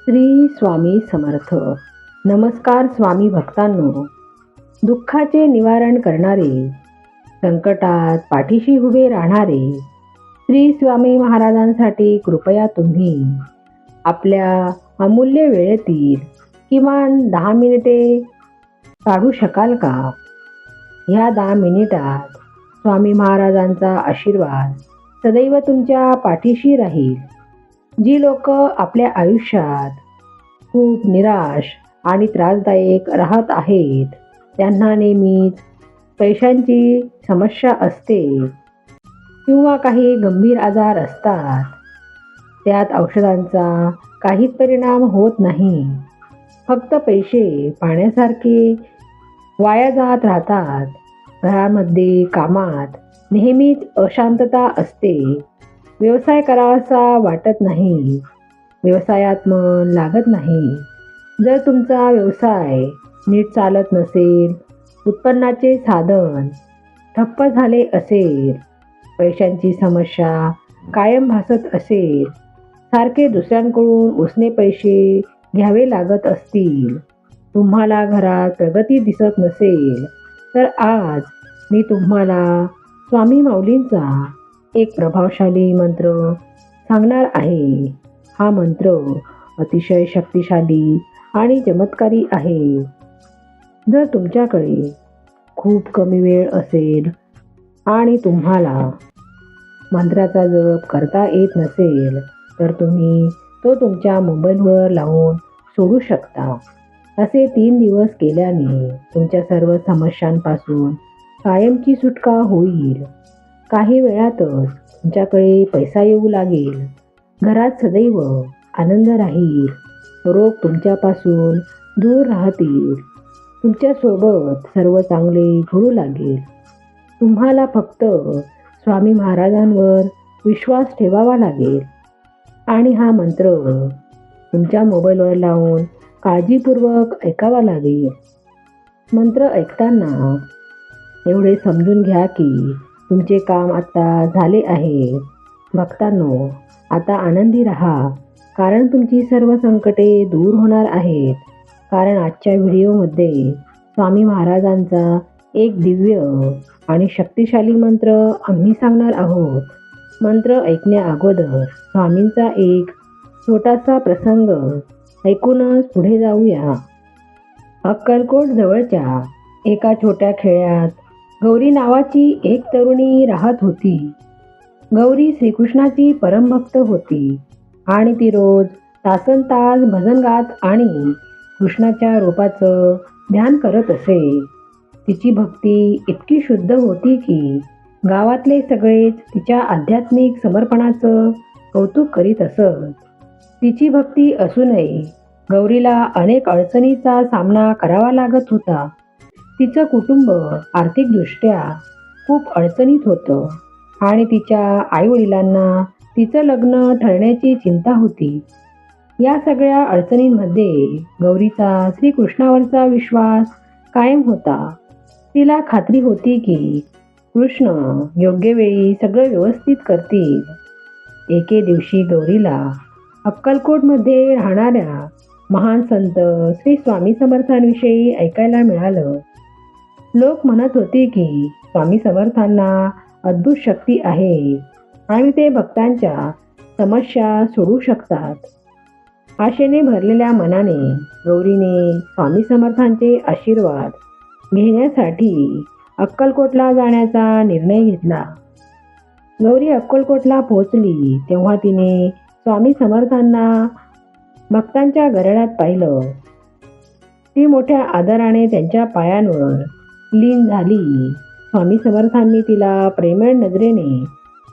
श्री स्वामी समर्थ. नमस्कार स्वामी भक्तांनो. दुःखाचे निवारण करणारे, संकटात पाठीशी उभे राहणारे श्री स्वामी महाराजांसाठी कृपया तुम्ही आपल्या अमूल्य वेळेतील किमान 10 मिनिटे काढू शकाल का? ह्या 10 मिनिटात स्वामी महाराजांचा आशीर्वाद सदैव तुमच्या पाठीशी राहील. जी लोक आपल्या आयुष्यात खूप निराश आणि त्रासदायक राहत आहेत, त्यांना नेहमीच पैशांची समस्या असते किंवा काही गंभीर आजार असतात. त्यात औषधांचा काहीच परिणाम होत नाही. फक्त पैसे पाण्यासारखे वाया जात राहतात. घरामध्ये, कामात नेहमीच अशांतता असते. व्यवसाय करावासा वाटत नाही. व्यवसायात मन लागत नाही. जर तुमचा व्यवसाय नीट चालत नसेल, उत्पन्नाचे साधन ठप्प झाले असेल, पैशांची समस्या कायम भासत असेल, सारखे दुसऱ्यांकडून उसने पैसे घ्यावे लागत असतील, तुम्हाला घरात प्रगती दिसत नसेल, तर आज मी तुम्हाला स्वामी माऊलींचा एक प्रभावशाली मंत्र सांगणार आहे. हा मंत्र अतिशय शक्तिशाली आणि चमत्कारी आहे. जर तुमच्याकडे खूप कमी वेळ असेल आणि तुम्हाला मंत्राचा जप करता येत नसेल, तर तुम्ही तो तुमच्या मोबाईलवर लावून सोडू शकता. असे 3 दिवस केल्याने तुमच्या सर्व समस्यांपासून कायमची सुटका होईल. काही वेळातच तुमच्याकडे पैसा येऊ लागेल. घरात सदैव आनंद राहील. रोग तुमच्यापासून दूर राहतील. तुमच्यासोबत सर्व चांगले घडू लागेल. तुम्हाला फक्त स्वामी महाराजांवर विश्वास ठेवावा लागेल आणि हा मंत्र तुमच्या मोबाईलवर लावून काळजीपूर्वक ऐकावा लागेल. मंत्र ऐकताना एवढे समजून घ्या की तुमचे काम आता झाले आहे. भक्तांनो, आता आनंदी राहा, कारण तुमची सर्व संकटे दूर होणार आहेत. कारण आजच्या व्हिडिओमध्ये स्वामी महाराजांचा एक दिव्य आणि शक्तिशाली मंत्र आम्ही सांगणार आहोत. मंत्र ऐकण्या अगोदर स्वामींचा एक छोटासा प्रसंग ऐकूनच पुढे जाऊया. अक्कलकोट जवळच्या एका छोट्या खेड्यात गौरी नावाची एक तरुणी राहत होती. गौरी श्रीकृष्णाची परमभक्त होती आणि ती रोज तासनतास भजन गात आणि कृष्णाच्या रूपाचं ध्यान करत असे. तिची भक्ती इतकी शुद्ध होती की गावातले सगळेच तिच्या आध्यात्मिक समर्पणाचं कौतुक करीत असत. तिची भक्ती असूनही गौरीला अनेक अडचणीचा सामना करावा लागत होता. तिचं कुटुंब आर्थिकदृष्ट्या खूप अडचणीत होतं आणि तिच्या आईवडिलांना तिचं लग्न ठरण्याची चिंता होती. या सगळ्या अडचणींमध्ये गौरीचा श्रीकृष्णावरचा विश्वास कायम होता. तिला खात्री होती की कृष्ण योग्य वेळी सगळं व्यवस्थित करतील. एके दिवशी गौरीला अक्कलकोटमध्ये राहणाऱ्या महान संत श्री स्वामी समर्थांविषयी ऐकायला मिळालं. लोक म्हणत होते की स्वामी समर्थांना अद्भुत शक्ती आहे आणि ते भक्तांच्या समस्या सोडवू शकतात. आशेने भरलेल्या मनाने गौरीने स्वामी समर्थांचे आशीर्वाद घेण्यासाठी अक्कलकोटला जाण्याचा निर्णय घेतला. गौरी अक्कलकोटला पोहोचली तेव्हा तिने स्वामी समर्थांना भक्तांच्या गरड्यात पाहिलं. ती मोठ्या आदराने त्यांच्या पायांवर लीन झाली. स्वामी समर्थांनी तिला प्रेमळ नजरेने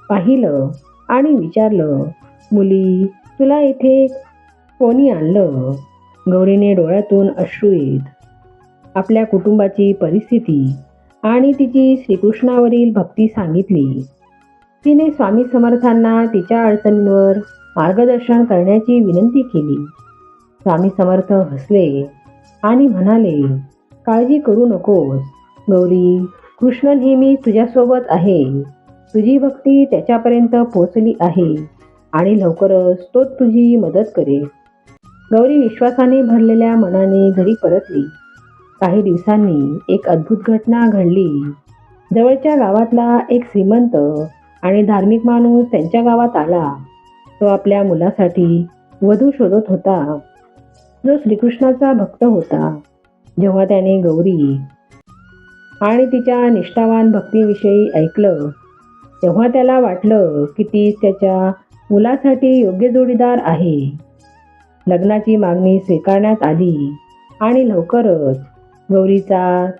पाहिलं आणि विचारलं, मुली, तुला इथे कोणी आणलं? गौरीने डोळ्यातून अश्रू येत आपल्या कुटुंबाची परिस्थिती आणि तिची श्रीकृष्णावरील भक्ती सांगितली. तिने स्वामी समर्थांना तिच्या अडचणींवर मार्गदर्शन करण्याची विनंती केली. स्वामी समर्थ हसले आणि म्हणाले, काळजी करू नकोस गौरी, कृष्ण नेहमी तुझ्यासोबत आहे. तुझी भक्ती त्याच्यापर्यंत पोहोचली आहे आणि लवकरच तो तुझी मदत करेल. गौरी विश्वासाने भरलेल्या मनाने घरी परतली. काही दिवसांनी एक अद्भुत घटना घडली. जवळच्या गावातला एक श्रीमंत आणि धार्मिक माणूस त्यांच्या गावात आला. तो आपल्या मुलासाठी वधू शोधत होता, जो श्रीकृष्णाचा भक्त होता. जेव्हा त्याने गौरी आणि तिच्या निष्ठावान भक्तीविषयी ऐकलं, तेव्हा त्याला वाटलं की ती त्याच्या मुलासाठी योग्य जोडीदार आहे. लग्नाची मागणी स्वीकारण्यात आली आणि लवकरच गौरीचा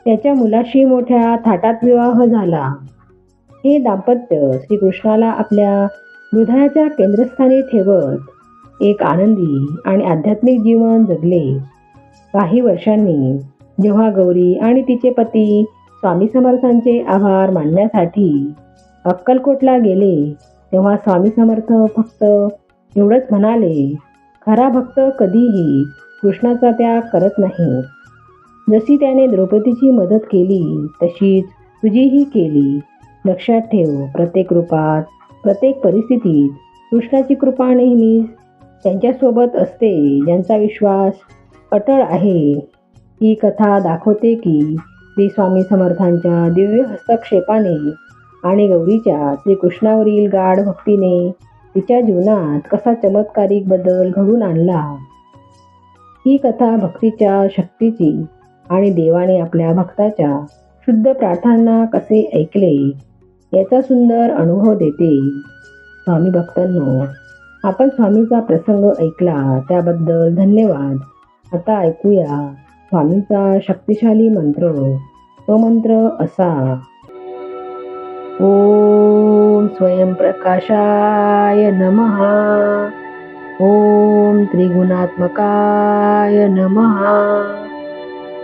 त्याच्या मुलाशी मोठ्या थाटात विवाह झाला. हे दाम्पत्य श्रीकृष्णाला आपल्या हृदयाच्या केंद्रस्थानी ठेवत एक आनंदी आणि आध्यात्मिक जीवन जगले. काही वर्षांनी जेव्हा गौरी आणि तिचे पती स्वामी समर्थांचे आभार मानण्यासाठी अक्कलकोटला गेले, तेव्हा स्वामी समर्थ फक्त एवढंच म्हणाले, खरा भक्त कधीही कृष्णाचा त्याग करत नाही. जशी त्याने द्रौपदीची मदत केली तशीच तुझीही केली. लक्षात ठेव, प्रत्येक रूपात, प्रत्येक परिस्थितीत कृष्णाची कृपा नेहमीच त्यांच्यासोबत असते ज्यांचा विश्वास अटळ आहे. ही कथा दाखवते की श्री स्वामी समर्थांच्या दिव्य हस्तक्षेपाने आणि गौरीच्या श्रीकृष्णावरील गाढ भक्तीने तिच्या जीवनात कसा चमत्कारिक बदल घडून आणला. ही कथा भक्तीच्या शक्तीची आणि देवाने आपल्या भक्ताच्या शुद्ध प्रार्थना कसे ऐकले याचा सुंदर अनुभव देते. स्वामी भक्तांनो, आपण स्वामीचा प्रसंग ऐकला त्याबद्दल धन्यवाद. आता ऐकूया स्वामींचा शक्तिशाली मंत्र. तो मंत्र असा: ओम स्वयंप्रकाशाय नमः. ओम त्रिगुणात्मकाय नमः.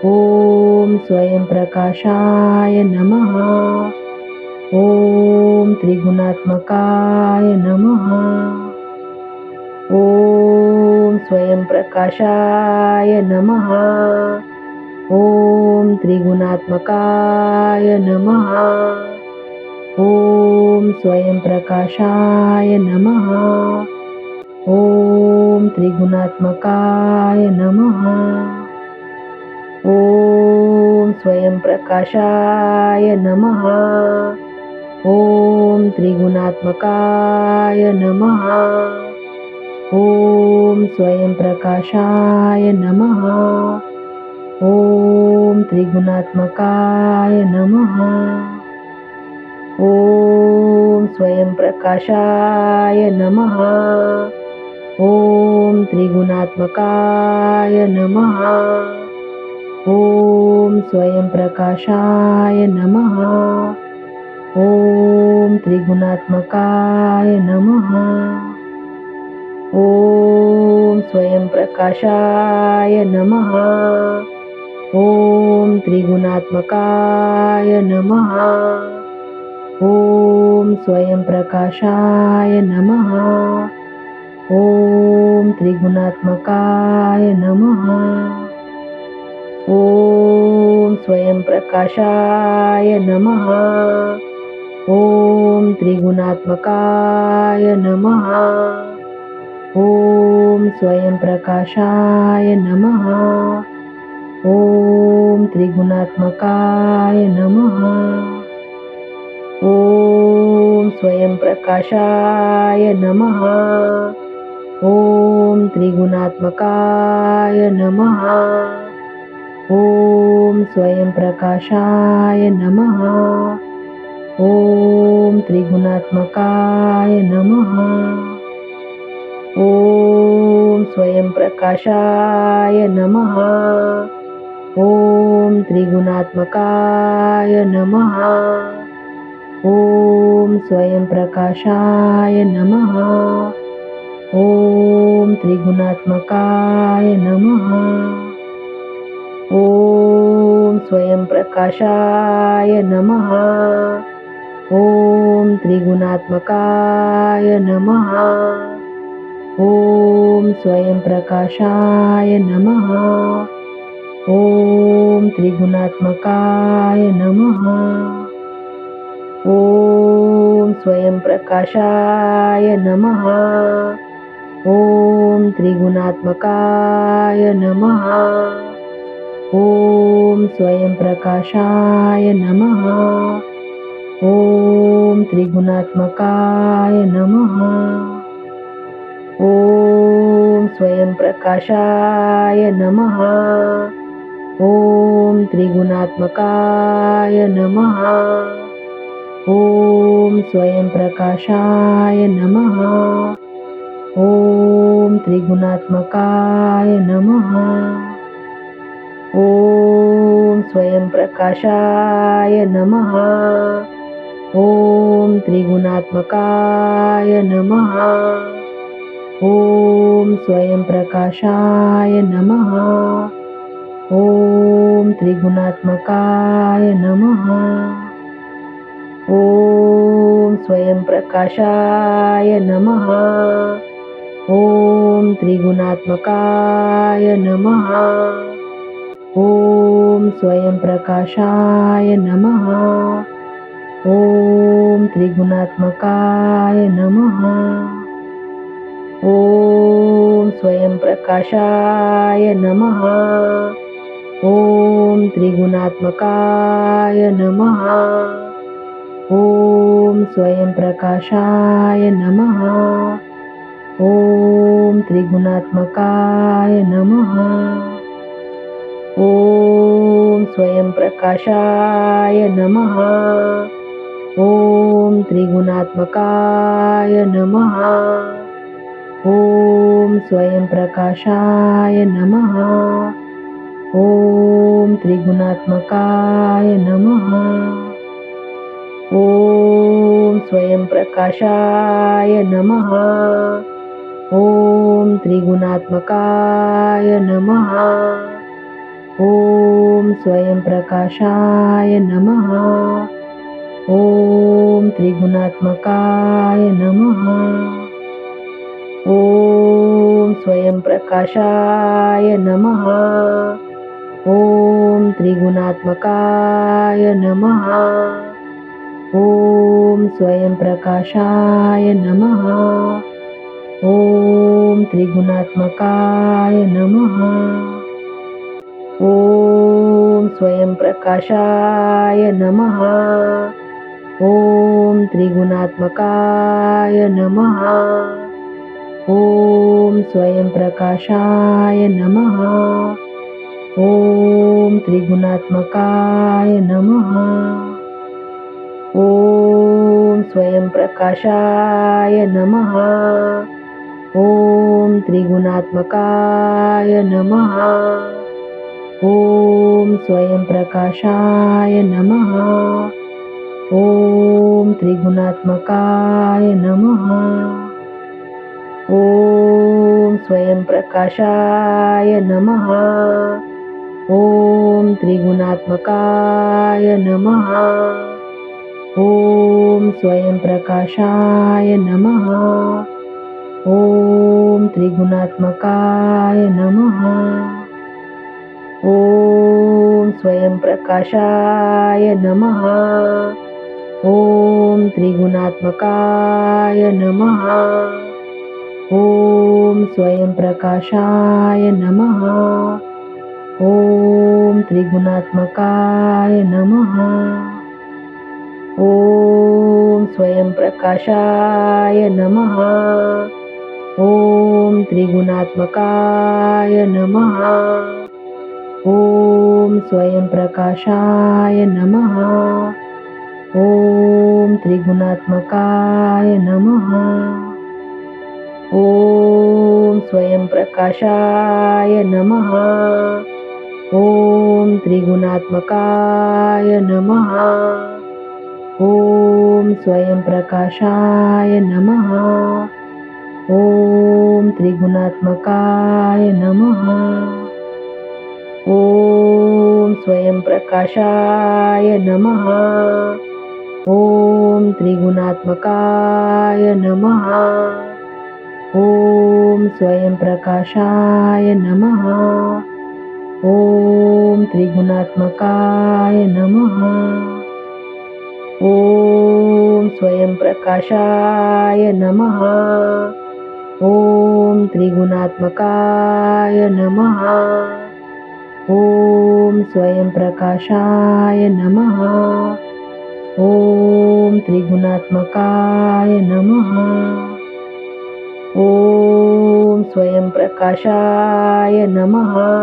ओम स्वयंप्रकाशाय नमः. ओम त्रिगुणात्मकाय नमः. ओम स्वयंप्रकाशाय नमः. ओम त्रिगुणात्मकाय नमः. ओम स्वयंप्रकाशाय नमः. ओम त्रिगुणात्मकाय नमः. ओम स्वयंप्रकाशाय नमः. ओम त्रिगुणात्मकाय नमः. ओम स्वयंप्रकाशाय नमः. ओम त्रिगुणात्मकाय नमः. ओम स्वयंप्रकाशाय नमः. ओम त्रिगुणात्मकाय नमः. ओम स्वयंप्रकाशाय नमः. ओम त्रिगुणात्मकाय नमः. ओम स्वयंप्रकाशाय नमः. ओम त्रिगुणात्मकाय नमः. ओम स्वयंप्रकाशाय नमः. ओम त्रिगुणात्मकाय नमः. ओम स्वयंप्रकाशाय नमः. ओम त्रिगुणात्मकाय नमः. ओम स्वयंप्रकाशाय नमः. ओम त्रिगुणात्मकाय नमः. ओम स्वयंप्रकाशाय नमः. ओम त्रिगुणात्मकाय नमः. ओम स्वयंप्रकाशाय नमः. ओम त्रिगुणात्मकाय नमः. ओम स्वयंप्रकाशाय नमः. ओम त्रिगुणात्मकाय नमः. ओम स्वयंप्रकाशाय नमः. ओम त्रिगुणात्मकाय नमः. ओम स्वयंप्रकाशाय नमः. ओम त्रिगुणात्मकाय नमः. ओम स्वयंप्रकाशाय नमः. ओम त्रिगुणात्मकाय नमः. ओम स्वयंप्रकाशाय नमः. ओम त्रिगुणात्मकाय नमः. ओम स्वयंप्रकाशाय नमः. ओम त्रिगुणात्मकाय नमः. ओम स्वयंप्रकाशाय नमः. ओम त्रिगुणात्मकाय नमः. ओम स्वयंप्रकाशाय नमः. ओम त्रिगुणात्मकाय नमः. ओम स्वयंप्रकाशाय नमः. ओम त्रिगुणात्मकाय नमः. ओम स्वयंप्रकाशाय नमः. ओम त्रिगुणात्मकाय नमः. ओम स्वयंप्रकाशाय नमः. ओम त्रिगुणात्मकाय नमः. ओम स्वयंप्रकाशाय नमः. ओम त्रिगुणात्मकाय नमः. ओम स्वयंप्रकाशाय नमः. ओम त्रिगुणात्मकाय नमः. ओम स्वयंप्रकाशाय नमः. ओम त्रिगुणात्मकाय नमः. ओम स्वयंप्रकाशाय नमः. ओम त्रिगुणात्मकाय नमः. ओम स्वयंप्रकाशाय नमः. ओम त्रिगुणात्मकाय नमः. ओम स्वयंप्रकाशाय नमः. ओम त्रिगुणात्मकाय नमः. ओम स्वयंप्रकाशाय नमः. ओम त्रिगुणात्मकाय नमः. ओम स्वयंप्रकाशाय नमः. ओम त्रिगुणात्मकाय नमः. ओम स्वयंप्रकाशाय नमः. ओम त्रिगुणात्मकाय नमः. ओम स्वयंप्रकाशाय नमः. ओम त्रिगुणात्मकाय नमः. ओम स्वयंप्रकाशाय नमः. ओम त्रिगुणात्मकाय नमः. ओम स्वयंप्रकाशाय नमः. ओम त्रिगुणात्मकाय नमः. ओम स्वयंप्रकाशाय नमः. ओम त्रिगुणात्मकाय नमः. ओम स्वयंप्रकाशाय नमः. ओम त्रिगुणात्मकाय नमः. ओम स्वयंप्रकाशाय नमः. ओम त्रिगुणात्मकाय नमः. ओम स्वयंप्रकाशाय नमः. ओम त्रिगुणात्मकाय नमः. ओम स्वयंप्रकाशाय नमः. ओम त्रिगुणात्मकाय नमः. ओम स्वयंप्रकाशाय नमः. ओम त्रिगुणात्मकाय नमः. ओम स्वयंप्रकाशाय नमः. ओम त्रिगुणात्मकाय नमः. ओम स्वयंप्रकाशाय नमः. ओम त्रिगुणात्मकाय नमः. ओम स्वयंप्रकाशाय नमः. ओम त्रिगुणात्मकाय नमः. ओम स्वयंप्रकाशाय नमः. ओम त्रिगुणात्मकाय नमः. ओम स्वयंप्रकाशाय नमः. ओम त्रिगुणात्मकाय नमः. ओम स्वयंप्रकाशाय नमः. ओम त्रिगुणात्मकाय नमः. ओम स्वयंप्रकाशाय नमः. ओम त्रिगुणात्मकाय नमः. ओम स्वयंप्रकाशाय नमः.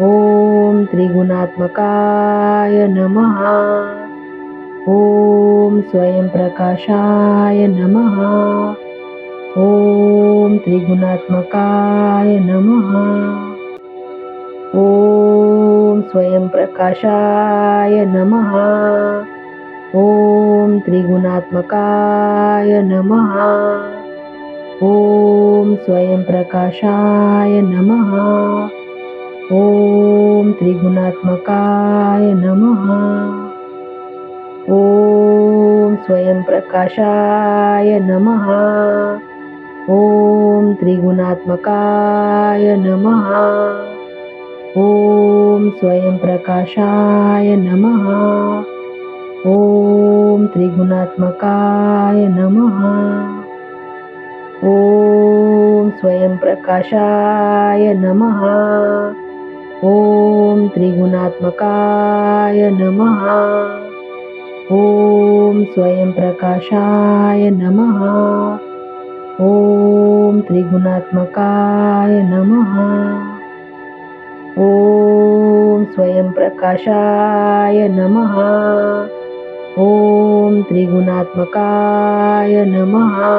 ओम त्रिगुणात्मकाय नमः. ओम स्वयंप्रकाशाय नमः. ओम त्रिगुणात्मकाय नमः. ओम स्वयंप्रकाशाय नमः. ओम त्रिगुणात्मकाय नमः. ओम स्वयंप्रकाशाय नमः. ओम त्रिगुणात्मकाय नमः. ओम स्वयंप्रकाशाय नमः. ओम त्रिगुणात्मकाय नमः. ओम स्वयंप्रकाशाय नमः. ओम त्रिगुणात्मकाय नमः. ओम स्वयंप्रकाशाय नमः. ओम त्रिगुणात्मकाय नमः. ओम स्वयंप्रकाशाय नमः. ओम त्रिगुणात्मकाय नमः. ओम स्वयंप्रकाशाय नमः. ओम त्रिगुणात्मकाय नमः.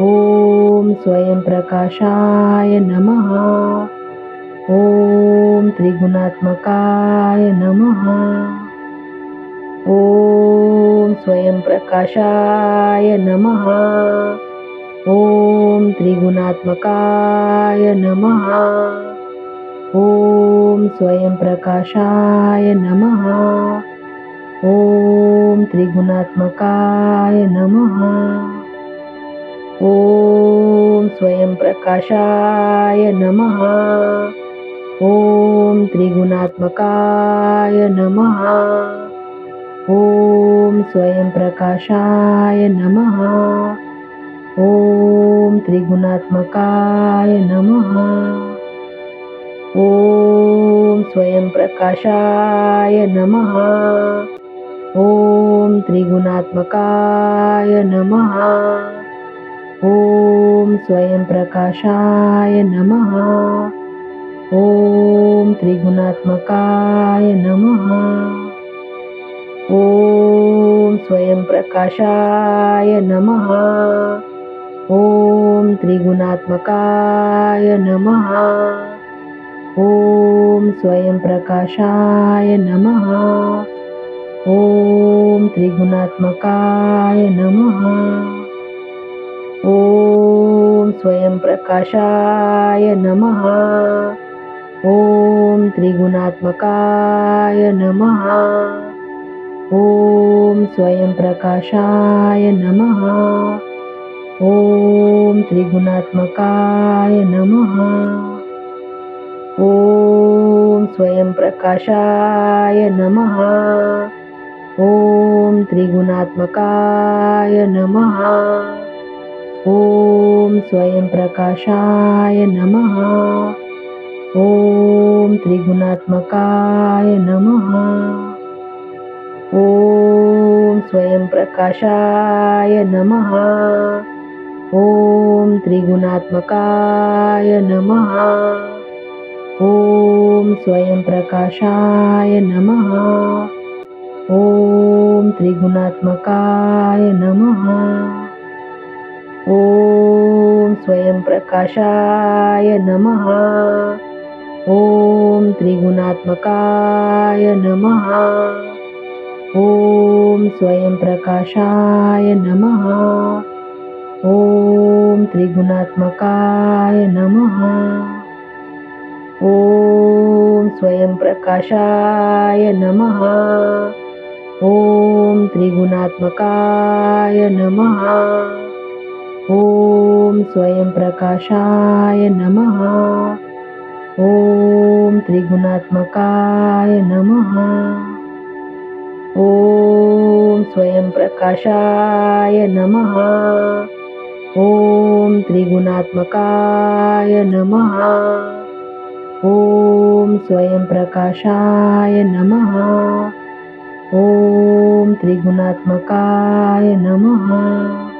ओम स्वयंप्रकाशाय नमः. ओम त्रिगुणात्मकाय नमः. ओम स्वयंप्रकाशाय नमः. ओम त्रिगुणात्मकाय नमः. ओम स्वयंप्रकाशाय नमः. ओम त्रिगुणात्मकाय नमः. ओम स्वयंप्रकाशाय नमः. ओम त्रिगुणात्मकाय नमः. ओम स्वयंप्रकाशाय नमः. ओम त्रिगुणात्मकाय नमः. ओम स्वयंप्रकाशाय नमः. ओम त्रिगुणात्मकाय नमः. ओम स्वयंप्रकाशाय नमः. ओम त्रिगुणात्मकाय नमः. ओम स्वयंप्रकाशाय नमः. ओम त्रिगुणात्मकाय नमः. ओम स्वयंप्रकाशाय नमः. ओम त्रिगुणात्मकाय नमः. ओम स्वयंप्रकाशाय नमः. ओम त्रिगुणात्मकाय नमः. ओम स्वयंप्रकाशाय नमः. ओम त्रिगुणात्मकाय नमः. ओम स्वयंप्रकाशाय नमः. ओम त्रिगुणात्मकाय नमः. ओम स्वयंप्रकाशाय नमः. ओम त्रिगुणात्मकाय नमः. ओम स्वयंप्रकाशाय नमः. ओम त्रिगुणात्मकाय नमः. ओम स्वयंप्रकाशाय नमः. ओम त्रिगुणात्मकाय नमः. ओम स्वयंप्रकाशाय नमः. ओम त्रिगुणात्मकाय नमः. ओम स्वयंप्रकाशाय नमः. ओम त्रिगुणात्मकाय नमः. ओम स्वयंप्रकाशाय नमः. ओम त्रिगुणात्मकाय नमः. ओम स्वयंप्रकाशाय नमः. ओम त्रिगुणात्मकाय नमः. ओम स्वयंप्रकाशाय नमः. ओम त्रिगुणात्मकाय नमः. ओम स्वयंप्रकाशाय नमः. ओम त्रिगुणात्मकाय नमः.